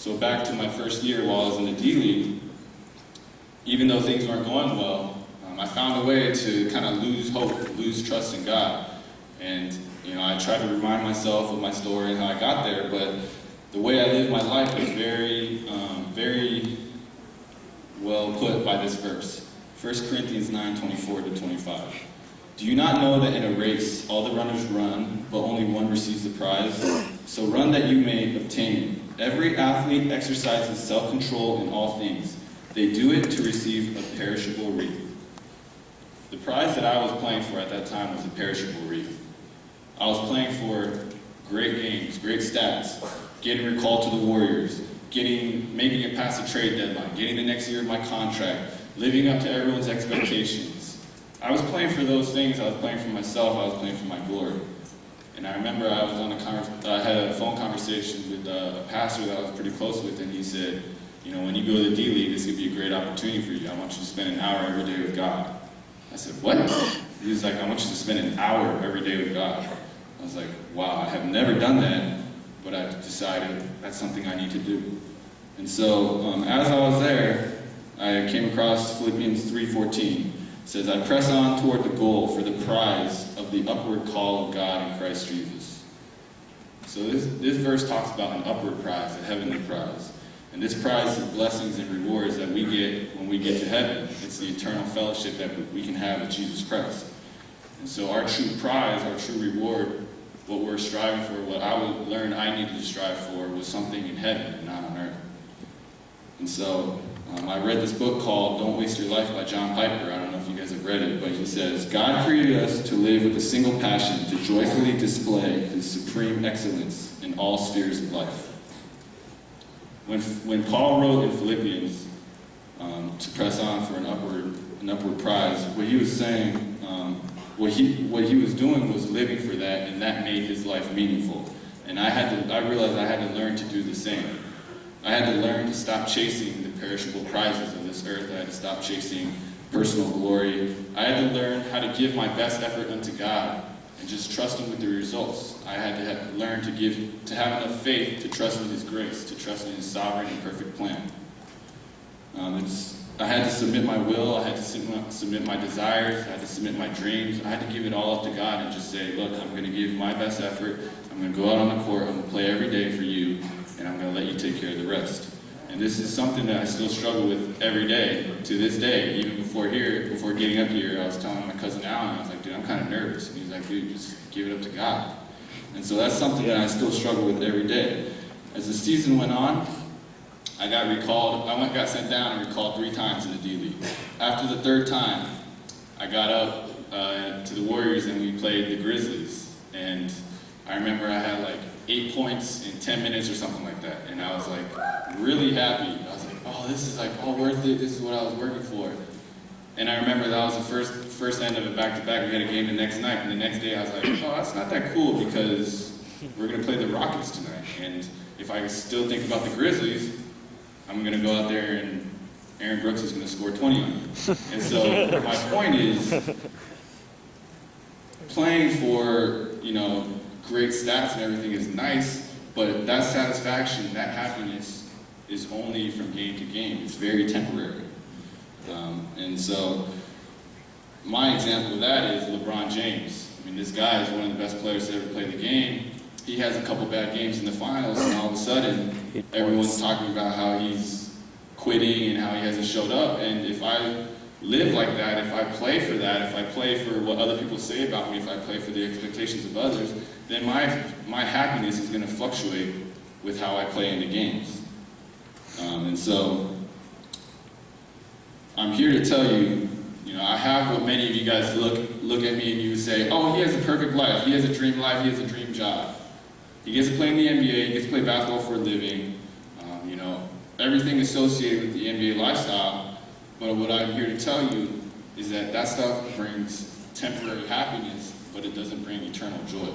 So back to my first year while I was in the D League, even though things weren't going well, I found a way to kind of lose hope, lose trust in God. And I tried to remind myself of my story and how I got there, but the way I lived my life was very well put by this verse. 1 Corinthians 9:24-25. Do you not know that in a race all the runners run, but only one receives the prize? So run that you may obtain. Every athlete exercises self-control in all things. They do it to receive a perishable wreath. The prize that I was playing for at that time was a perishable wreath. I was playing for great games, great stats, getting recalled to the Warriors, making it past the trade deadline, getting the next year of my contract, living up to everyone's expectations. I was playing for those things. I was playing for myself. I was playing for my glory. And I remember I had a phone conversation with a pastor that I was pretty close with, and he said, when you go to the D League, this could be a great opportunity for you. I want you to spend an hour every day with God. I said, what? He was like, I want you to spend an hour every day with God. I was like, wow, I have never done that, but I decided that's something I need to do. And so as I was there, I came across Philippians 3:14. It says, I press on toward the goal for the prize of the upward call of God in Christ Jesus. So this verse talks about an upward prize, a heavenly prize. And this prize is blessings and rewards that we get when we get to heaven. It's the eternal fellowship that we can have with Jesus Christ. And so our true prize, our true reward, what we're striving for, what I learned I needed to strive for, was something in heaven and not on earth. And so I read this book called Don't Waste Your Life by John Piper. I don't know if you guys have read it, but he says, God created us to live with a single passion, to joyfully display His supreme excellence in all spheres of life. When Paul wrote in Philippians to press on for an upward prize, what he was saying, what he was doing was living for that, and that made his life meaningful. And I realized I had to learn to do the same. I had to learn to stop chasing the perishable prizes of this earth. I had to stop chasing personal glory. I had to learn how to give my best effort unto God and just trust Him with the results. I had to learn to have enough faith to trust in His grace, to trust in His sovereign and perfect plan. I had to submit my will. I had to submit my desires. I had to submit my dreams. I had to give it all up to God and just say, look, I'm going to give my best effort. I'm going to go out on the court. I'm going to play every day for you, and I'm going to let you take care of the rest. And this is something that I still struggle with every day, to this day. Even before getting up here, I was telling my cousin Alan, I was like, dude, I'm kind of nervous. And he's like, dude, just give it up to God. And so that's something that I still struggle with every day. As the season went on, I got recalled. I got sent down and recalled 3 times in the D League. After the 3rd time, I got up to the Warriors and we played the Grizzlies. And I remember I had like 8 points in 10 minutes or something like that. And I was like really happy. I was like, oh, this is like all worth it. This is what I was working for. And I remember that was the first end of a back-to-back. We had a game the next night. And the next day I was like, oh, that's not that cool because we're going to play the Rockets tonight. And if I still think about the Grizzlies, I'm going to go out there and Aaron Brooks is going to score 20 on me. And so my point is, playing for, great stats and everything is nice, but that satisfaction, that happiness is only from game to game. It's very temporary. And so my example of that is LeBron James. I mean, this guy is one of the best players to ever play the game. He has a couple bad games in the finals, and all of a sudden, everyone's talking about how he's quitting and how he hasn't showed up. And if I live like that, if I play for that, if I play for what other people say about me, if I play for the expectations of others, then my happiness is going to fluctuate with how I play in the games. And so I'm here to tell you, I have what many of you guys look at me and you say, oh, he has a perfect life, he has a dream life, he has a dream job. He gets to play in the NBA, he gets to play basketball for a living, everything associated with the NBA lifestyle. But what I'm here to tell you is that stuff brings temporary happiness, but it doesn't bring eternal joy.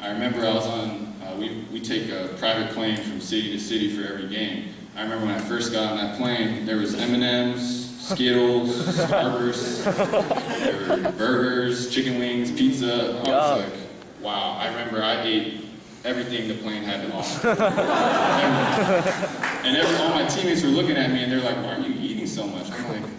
I remember I was on, we take a private plane from city to city for every game. I remember when I first got on that plane, there was M&Ms, Skittles, Starburst, there were burgers, chicken wings, pizza. I was like, wow. I remember I ate everything the plane had to offer. And all my teammates were looking at me and they're like, why are you eating so much? I'm like,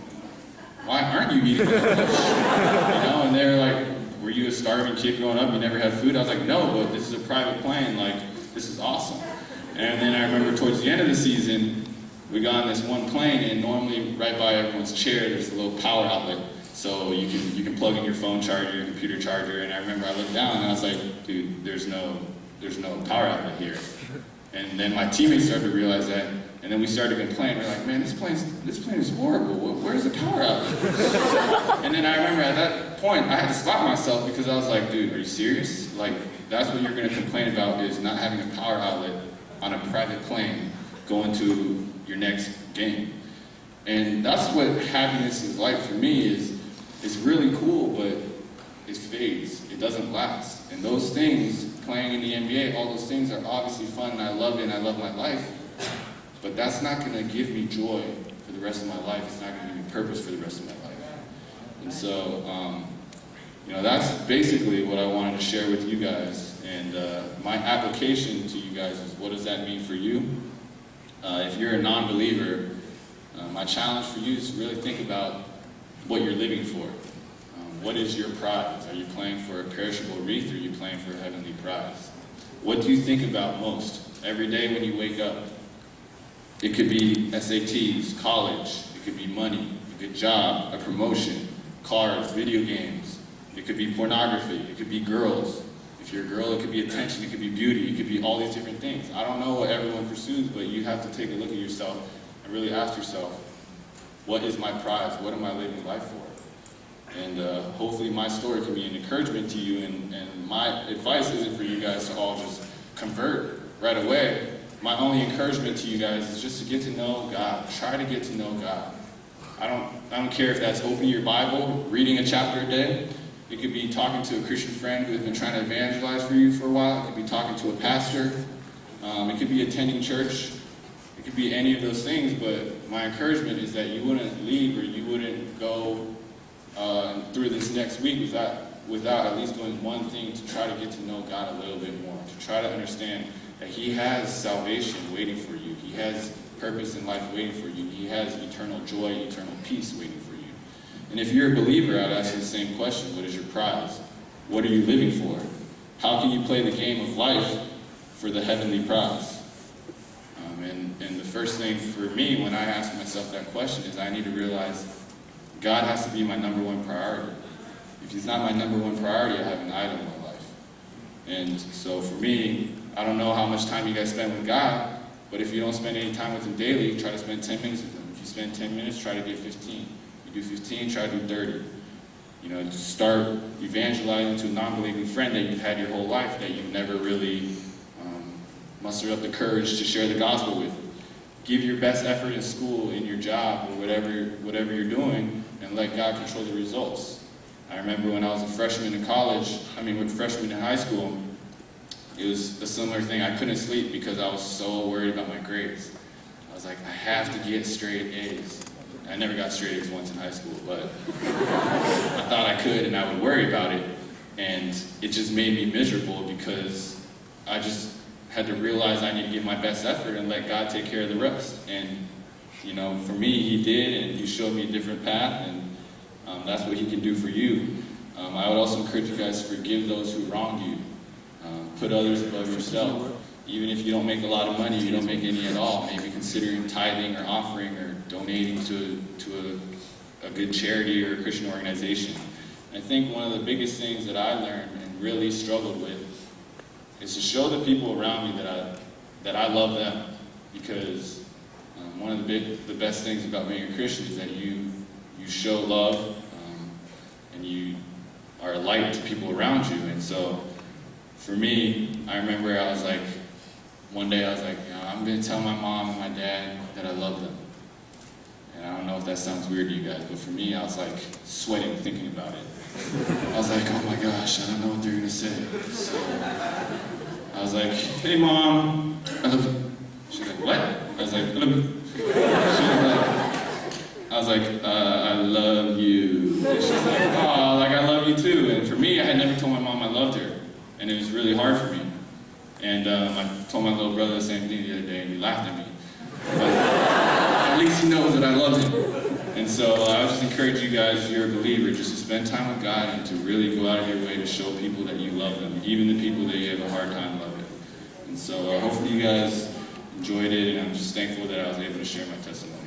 why aren't you eating so much? And they're like, were you a starving kid growing up? You never had food? I was like, no, but this is a private plane. Like, this is awesome. And then I remember towards the end of the season, we got on this one plane, and normally right by everyone's chair, there's a little power outlet. So you can plug in your phone charger, your computer charger. And I remember I looked down and I was like, dude, there's no power outlet here. And then my teammates started to realize that. And then we started to complain. We're like, man, this plane is horrible. Where's the power outlet? And then I remember at that point, I had to stop myself because I was like, dude, are you serious? Like, that's what you're going to complain about, is not having a power outlet on a private plane going to your next game. And that's what happiness is like for me. It's really cool, but it fades. It doesn't last. And those things, playing in the NBA, all those things are obviously fun, and I love it, and I love my life. But that's not going to give me joy for the rest of my life. It's not going to give me purpose for the rest of my life. And so, that's basically what I wanted to share with you guys. And my application to you guys is, what does that mean for you? If you're a non-believer, my challenge for you is to really think about what you're living for. What is your prize? Are you playing for a perishable wreath, or are you playing for a heavenly prize? What do you think about most every day when you wake up? It could be SATs, college, it could be money, a good job, a promotion, cars, video games. It could be pornography, it could be girls. If you're a girl, it could be attention, it could be beauty, it could be all these different things. I don't know what everyone pursues, but you have to take a look at yourself and really ask yourself, what is my prize? What am I living life for? And hopefully my story can be an encouragement to you, and my advice isn't for you guys to all just convert right away. My only encouragement to you guys is just to get to know God. Try to get to know God. I don't care if that's opening your Bible, reading a chapter a day. It could be talking to a Christian friend who has been trying to evangelize for you for a while. It could be talking to a pastor. It could be attending church. It could be any of those things, but my encouragement is that you wouldn't leave, or you wouldn't go through this next week without at least doing one thing to try to get to know God a little bit more, to try to understand that He has salvation waiting for you. He has purpose in life waiting for you. He has eternal joy, eternal peace waiting for you. And if you're a believer, I'd ask you the same question. What is your prize? What are you living for? How can you play the game of life for the heavenly prize? And the first thing for me when I ask myself that question is I need to realize God has to be my number one priority. If He's not my number one priority, I have an idol in my life. And so for me, I don't know how much time you guys spend with God, but if you don't spend any time with Him daily, try to spend 10 minutes with Him. If you spend 10 minutes, try to get 15. If you do 15, try to do 30. Just start evangelizing to a non-believing friend that you've had your whole life that you've never really mustered up the courage to share the gospel with. Give your best effort in school, in your job, or whatever you're doing, and let God control the results. I remember when I was a freshman in freshman in high school, it was a similar thing. I couldn't sleep because I was so worried about my grades. I was like, I have to get straight A's. I never got straight A's once in high school, but I thought I could, and I would worry about it, and it just made me miserable because I just had to realize I need to give my best effort and let God take care of the rest. And for me, He did, and He showed me a different path, and that's what He can do for you. I would also encourage you guys to forgive those who wronged you. Put others above yourself. Even if you don't make a lot of money, you don't make any at all, maybe considering tithing or offering or donating to a good charity or a Christian organization. I think one of the biggest things that I learned and really struggled with is to show the people around me that I love them, because one of the best things about being a Christian is that you show love and you are a light to people around you. And so for me, I remember one day I was like, I'm going to tell my mom and my dad that I love them. And I don't know if that sounds weird to you guys, but for me, I was like sweating thinking about it. I was like, oh my gosh, I don't know what they're going to say. So I was like, hey Mom, I love you. She's like, what? I was like, I love you. I was like, I love you. And she's like, oh, I love you too. And for me, I had never told my mom I loved her. And it was really hard for me. And I told my little brother the same thing the other day, and he laughed at me. But at least he knows that I love him. And so I would just encourage you guys, if you're a believer, just to spend time with God and to really go out of your way to show people that you love them, even the people that you have a hard time loving. And so hopefully you guys enjoyed it, and I'm just thankful that I was able to share my testimony.